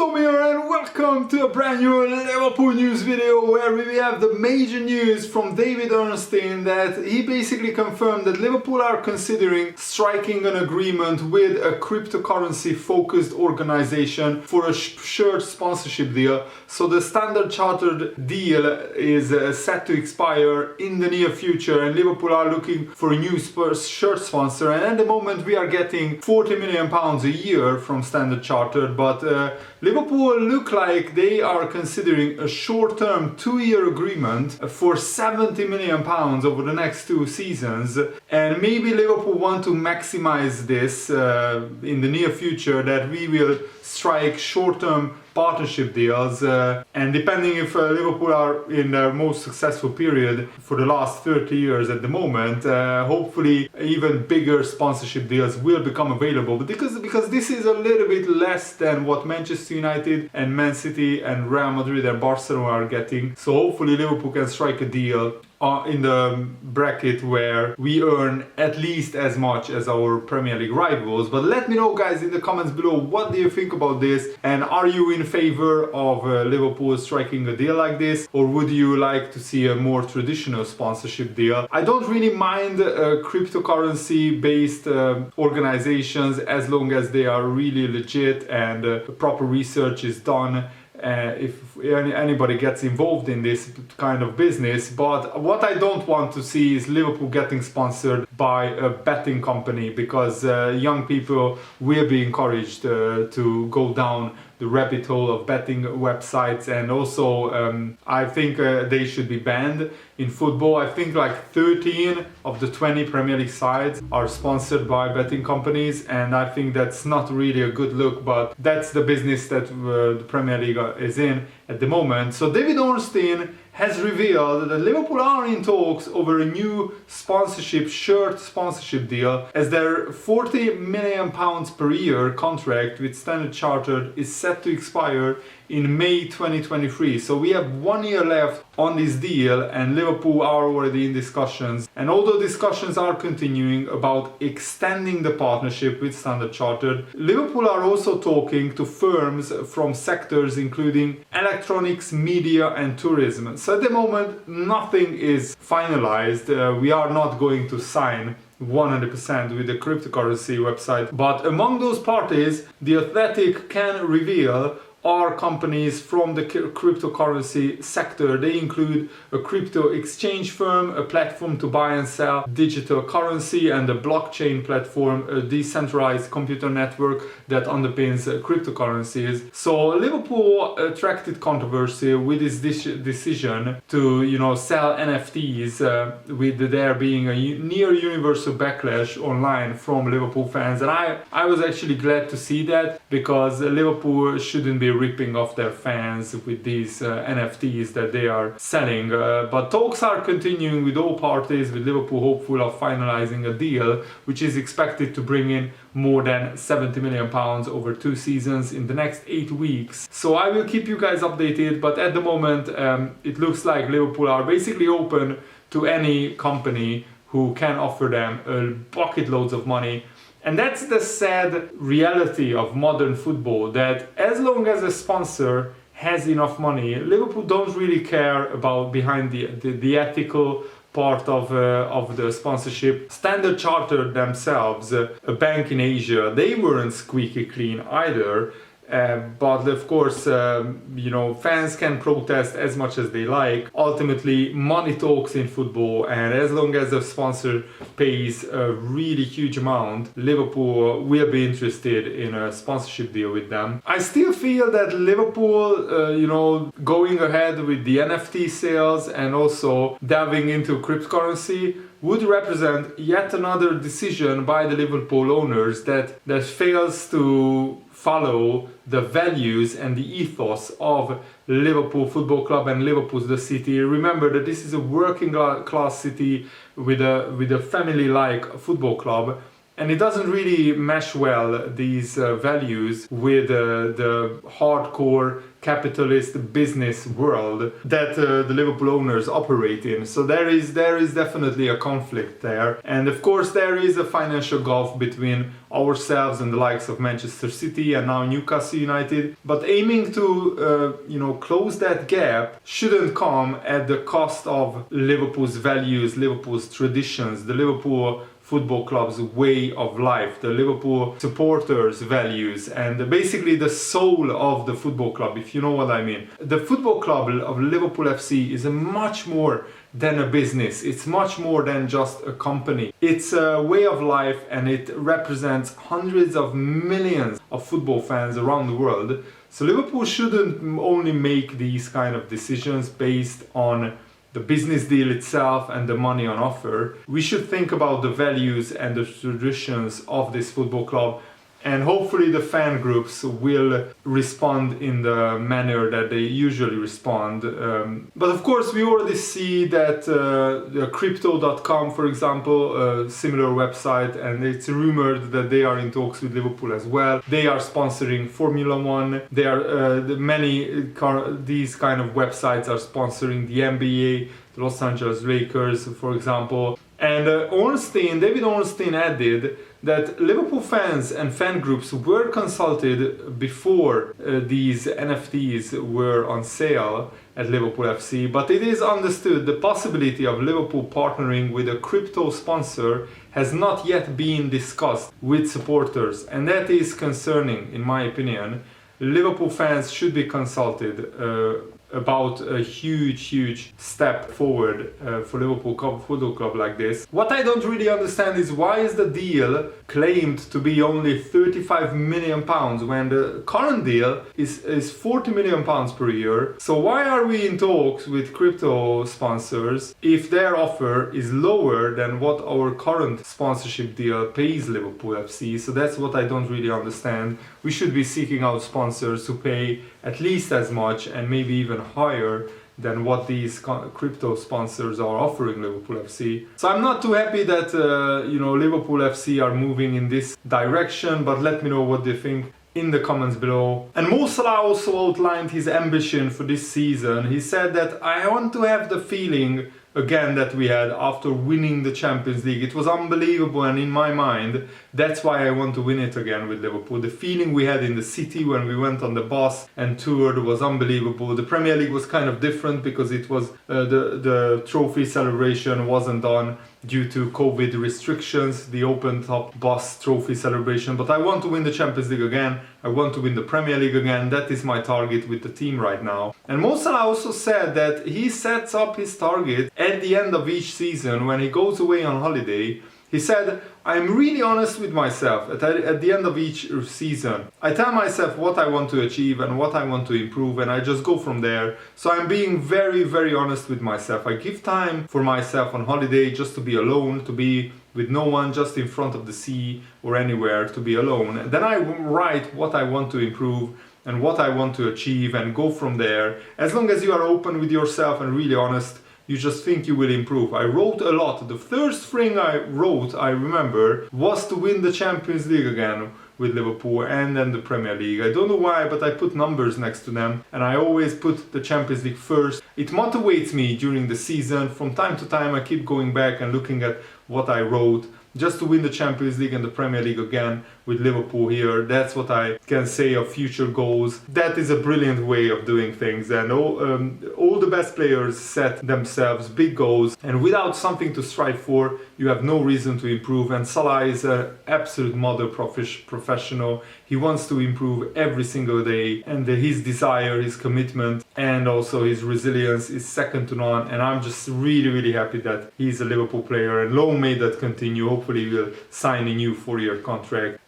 Tom here and welcome to a brand new Liverpool news video where we have the major news from David Ornstein that he basically confirmed that Liverpool are considering striking an agreement with a cryptocurrency focused organization for a shirt sponsorship deal. So the Standard Chartered deal is set to expire in the near future and Liverpool are looking for a new shirt sponsor, and at the moment we are getting £40 million a year from Standard Chartered, but Liverpool look like they are considering a short-term 2-year agreement for £70 million over the next 2 seasons, and maybe Liverpool want to maximize this in the near future, that we will strike short-term partnership deals, and depending if Liverpool are in their most successful period for the last 30 years at the moment, hopefully even bigger sponsorship deals will become available, but because this is a little bit less than what Manchester United and Man City and Real Madrid and Barcelona are getting, so hopefully Liverpool can strike a deal in the bracket where we earn at least as much as our Premier League rivals. But let me know, guys, in the comments below, what do you think about this, and are you in favor of Liverpool striking a deal like this, or would you like to see a more traditional sponsorship deal? I don't really mind cryptocurrency based organizations as long as they are really legit and proper research is done. If anybody gets involved in this kind of business, but what I don't want to see is Liverpool getting sponsored by a betting company, because young people will be encouraged to go down the rabbit hole of betting websites, and also I think they should be banned in football. I think like 13 of the 20 Premier League sides are sponsored by betting companies, and I think that's not really a good look, but that's the business that the Premier League is in at the moment. So David Ornstein has revealed that Liverpool are in talks over a new shirt sponsorship deal, as their £40 million per year contract with Standard Chartered is set to expire in May 2023. So we have 1 year left on this deal, and Liverpool are already in discussions. And although discussions are continuing about extending the partnership with Standard Chartered, Liverpool are also talking to firms from sectors including electronics, media and tourism. So at the moment nothing is finalized. We are not going to sign 100% with the cryptocurrency website, but among those parties The Athletic can reveal are companies from the cryptocurrency sector. They include a crypto exchange firm, a platform to buy and sell digital currency, and a blockchain platform, a decentralized computer network that underpins cryptocurrencies. So Liverpool attracted controversy with this decision to sell NFTs, with there being a near universal backlash online from Liverpool fans, and I was actually glad to see that, because Liverpool shouldn't be ripping off their fans with these NFTs that they are selling. But talks are continuing with all parties, with Liverpool hopeful of finalizing a deal which is expected to bring in more than £70 million over 2 seasons in the next 8 weeks. So I will keep you guys updated, but at the moment it looks like Liverpool are basically open to any company who can offer them bucket loads of money. And that's the sad reality of modern football, that as long as a sponsor has enough money, Liverpool don't really care about behind the ethical part of the sponsorship. Standard Chartered themselves, a bank in Asia, they weren't squeaky clean either. But of course, fans can protest as much as they like. Ultimately, money talks in football, and as long as the sponsor pays a really huge amount, Liverpool will be interested in a sponsorship deal with them. I still feel that Liverpool, going ahead with the NFT sales and also delving into cryptocurrency would represent yet another decision by the Liverpool owners that fails to follow the values and the ethos of Liverpool Football Club and Liverpool the city. Remember that this is a working class city with a family-like football club, And it doesn't really mesh well, these values, with the hardcore capitalist business world that the Liverpool owners operate in. So there is definitely a conflict there. And of course there is a financial gulf between ourselves and the likes of Manchester City and now Newcastle United. But aiming to close that gap shouldn't come at the cost of Liverpool's values, Liverpool's traditions, the Liverpool Football Club's way of life, the Liverpool supporters' values, and basically the soul of the football club, if you know what I mean. The football club of Liverpool FC is much more than a business. It's much more than just a company. It's a way of life, and it represents hundreds of millions of football fans around the world. So Liverpool shouldn't only make these kind of decisions based on the business deal itself and the money on offer. We should think about the values and the traditions of this football club, and hopefully the fan groups will respond in the manner that they usually respond. But of course we already see that crypto.com, for example, a similar website, and it's rumored that they are in talks with Liverpool as well. They are sponsoring Formula One. They are these kind of websites are sponsoring the NBA, the Los Angeles Lakers, for example. And David Ornstein added that Liverpool fans and fan groups were consulted before these NFTs were on sale at Liverpool FC, but it is understood the possibility of Liverpool partnering with a crypto sponsor has not yet been discussed with supporters, and that is concerning, in my opinion. Liverpool fans should be consulted about a huge step forward for Liverpool Football Club like this. What I don't really understand is why is the deal claimed to be only £35 million when the current deal is £40 million per year. So why are we in talks with crypto sponsors if their offer is lower than what our current sponsorship deal pays Liverpool FC? So that's what I don't really understand. We should be seeking out sponsors who pay at least as much and maybe even higher than what these crypto sponsors are offering Liverpool FC. So I'm not too happy that Liverpool FC are moving in this direction, but let me know what they think in the comments below. And Mo Salah also outlined his ambition for this season. He said that I want to have the feeling again that we had after winning the Champions League. It was unbelievable, and in my mind that's why I want to win it again with Liverpool. The feeling we had in the city when we went on the bus and toured was unbelievable. The Premier League was kind of different because it was the trophy celebration wasn't done due to COVID restrictions, the open top bus trophy celebration. But I want to win the Champions League again. I want to win the Premier League again. That is my target with the team right now. And Mo Salah also said that he sets up his target at the end of each season when he goes away on holiday. He said, I'm really honest with myself at the end of each season. I tell myself what I want to achieve and what I want to improve, and I just go from there. So I'm being very honest with myself. I give time for myself on holiday just to be alone, to be with no one, just in front of the sea or anywhere, to be alone. And then I write what I want to improve and what I want to achieve and go from there. As long as you are open with yourself and really honest, you just think you will improve. I wrote a lot. The first thing I wrote, I remember, was to win the Champions League again with Liverpool and then the Premier League. I don't know why, but I put numbers next to them, and I always put the Champions League first. It motivates me during the season. From time to time I keep going back and looking at what I wrote just to win the Champions League and the Premier League again with Liverpool here. That's what I can say of future goals. That is a brilliant way of doing things, and all the best players set themselves big goals, and without something to strive for, you have no reason to improve. And Salah is an absolute model professional. He wants to improve every single day, and his desire, his commitment, and also his resilience is second to none. And I'm just really happy that he's a Liverpool player, and long may that continue. Hopefully he'll sign a new 4-year contract.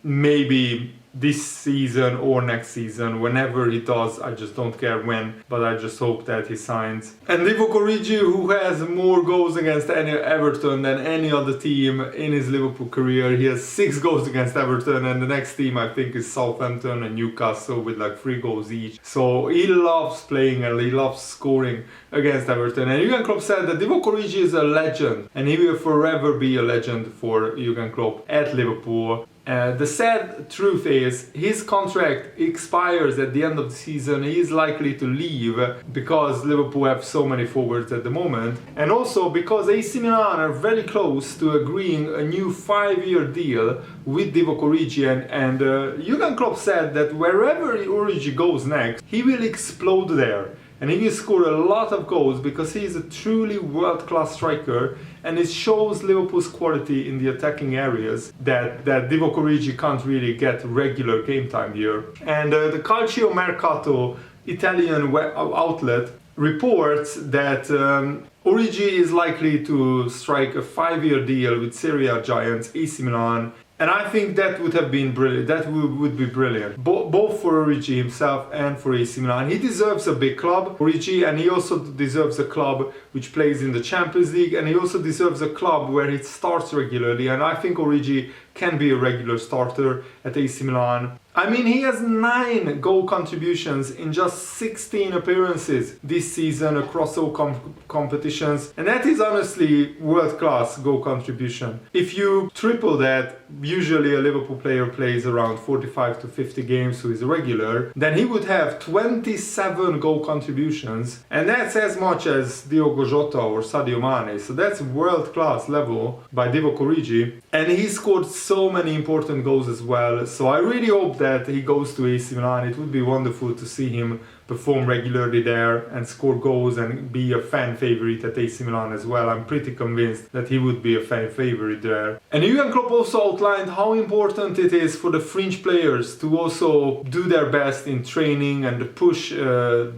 Maybe this season or next season. Whenever he does, I just don't care when, but I just hope that he signs. And Divock Origi, who has more goals against any Everton than any other team in his Liverpool career. He has 6 goals against Everton, and the next team I think is Southampton and Newcastle with like 3 goals each. So he loves playing and he loves scoring against Everton. And Jurgen Klopp said that Divock Origi is a legend and he will forever be a legend for Jurgen Klopp at Liverpool. The sad truth is his contract expires at the end of the season. He is likely to leave because Liverpool have so many forwards at the moment, and also because AC Milan are very close to agreeing a new 5-year deal with Divock Origi, and Jurgen Klopp said that wherever Origi goes next, he will explode there. And he will score a lot of goals because he is a truly world-class striker, and it shows Liverpool's quality in the attacking areas that Divock Origi can't really get regular game time here. And the Calcio Mercato Italian outlet reports that Origi is likely to strike a 5-year deal with Serie A giants AC Milan. And I think that would have been brilliant. That would be brilliant. Both for Origi himself and for AC Milan. He deserves a big club, Origi, and he also deserves a club which plays in the Champions League, and he also deserves a club where he starts regularly. And I think Origi can be a regular starter at AC Milan. I mean, he has 9 goal contributions in just 16 appearances this season across all competitions, and that is honestly world-class goal contribution. If you triple that, usually a Liverpool player plays around 45 to 50 games, so he's a regular, then he would have 27 goal contributions, and that's as much as Diogo Jota or Sadio Mane, so that's world-class level by Divock Origi, and he scored so many important goals as well, so I really hope that he goes to AC Milan. It would be wonderful to see him perform regularly there and score goals and be a fan favorite at AC Milan as well. I'm pretty convinced that he would be a fan favorite there. And Jurgen Klopp also outlined how important it is for the fringe players to also do their best in training and push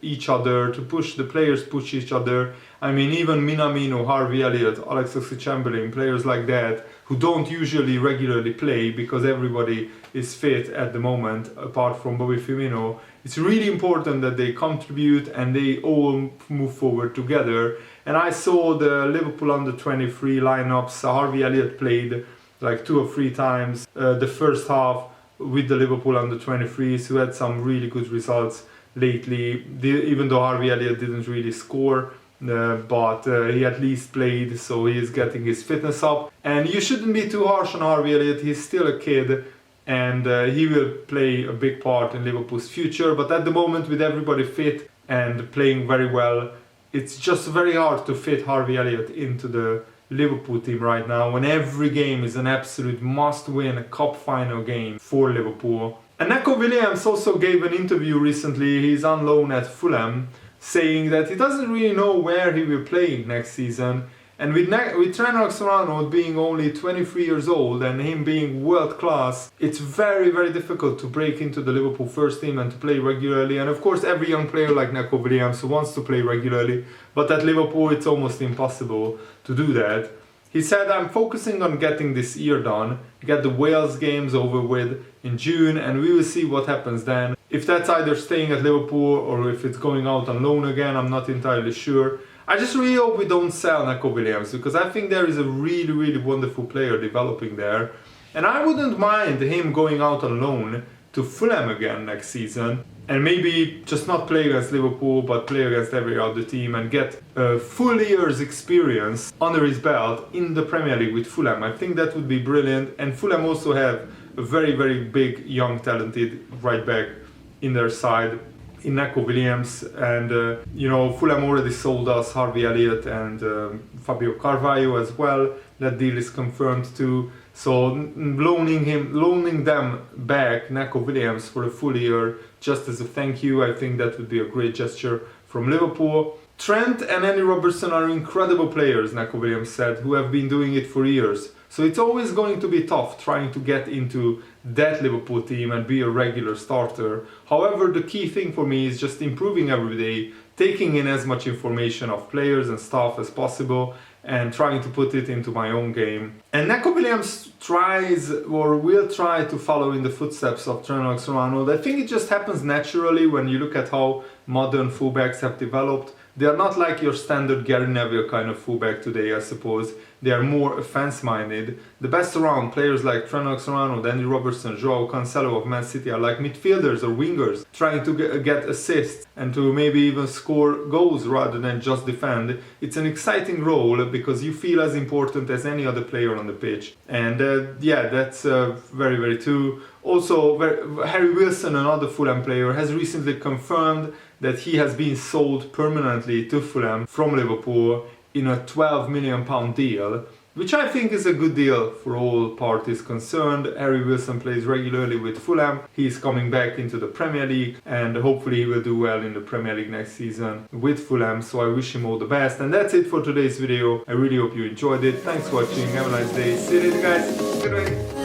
each other, to push the players, push each other. I mean, even Minamino, Harvey Elliott, Alex Oxlade-Chamberlain, players like that who don't usually regularly play because everybody is fit at the moment apart from Bobby Firmino. It's really important that they contribute and they all move forward together. And I saw the Liverpool under-23 lineups. Harvey Elliott played like 2 or 3 times the first half with the Liverpool under-23s, who had some really good results lately, even though Harvey Elliott didn't really score. But he at least played, so he is getting his fitness up. And you shouldn't be too harsh on Harvey Elliott. He's still a kid, and he will play a big part in Liverpool's future. But at the moment, with everybody fit and playing very well, it's just very hard to fit Harvey Elliott into the Liverpool team right now, when every game is an absolute must-win cup final game for Liverpool. And Neco Williams also gave an interview recently. He's on loan at Fulham, saying that he doesn't really know where he will play next season. And with Trent Alexander-Arnold being only 23 years old and him being world class, it's very, very difficult to break into the Liverpool first team and to play regularly. And of course, every young player like Neco Williams wants to play regularly, but at Liverpool it's almost impossible to do that. He said, I'm focusing on getting this year done, get the Wales games over with in June, and we will see what happens then. If that's either staying at Liverpool or if it's going out on loan again, I'm not entirely sure. I just really hope we don't sell Neco Williams, because I think there is a really, really wonderful player developing there. And I wouldn't mind him going out on loan to Fulham again next season, and maybe just not play against Liverpool but play against every other team and get a full year's experience under his belt in the Premier League with Fulham. I think that would be brilliant, and Fulham also have a very, very big, young, talented right back in their side in Neco Williams. And Fulham already sold us Harvey Elliott and Fabio Carvalho as well. That deal is confirmed too. So loaning them back, Neco Williams, for a full year just as a thank you, I think that would be a great gesture from Liverpool. Trent and Andy Robertson are incredible players, Neco Williams said, who have been doing it for years. So it's always going to be tough trying to get into that Liverpool team and be a regular starter. However, the key thing for me is just improving every day, taking in as much information of players and staff as possible, and trying to put it into my own game. And Neco Williams tries or will try to follow in the footsteps of Trent Alexander-Arnold. I think it just happens naturally when you look at how modern fullbacks have developed. They are not like your standard Gary Neville kind of fullback today, I suppose. They are more offense-minded. The best around players like Trent Alexander-Arnold, Andy Robertson, Joao Cancelo of Man City are like midfielders or wingers trying to get assists and to maybe even score goals rather than just defend. It's an exciting role because you feel as important as any other player on the pitch. And yeah, that's very, very true. Also, Harry Wilson, another Fulham player, has recently confirmed that he has been sold permanently to Fulham from Liverpool in a £12 million deal, which I think is a good deal for all parties concerned. Harry Wilson plays regularly with Fulham. He's coming back into the Premier League and hopefully he will do well in the Premier League next season with Fulham, so I wish him all the best. And that's it for today's video. I really hope you enjoyed it. Thanks for watching. Have a nice day. See you later, guys. Good night.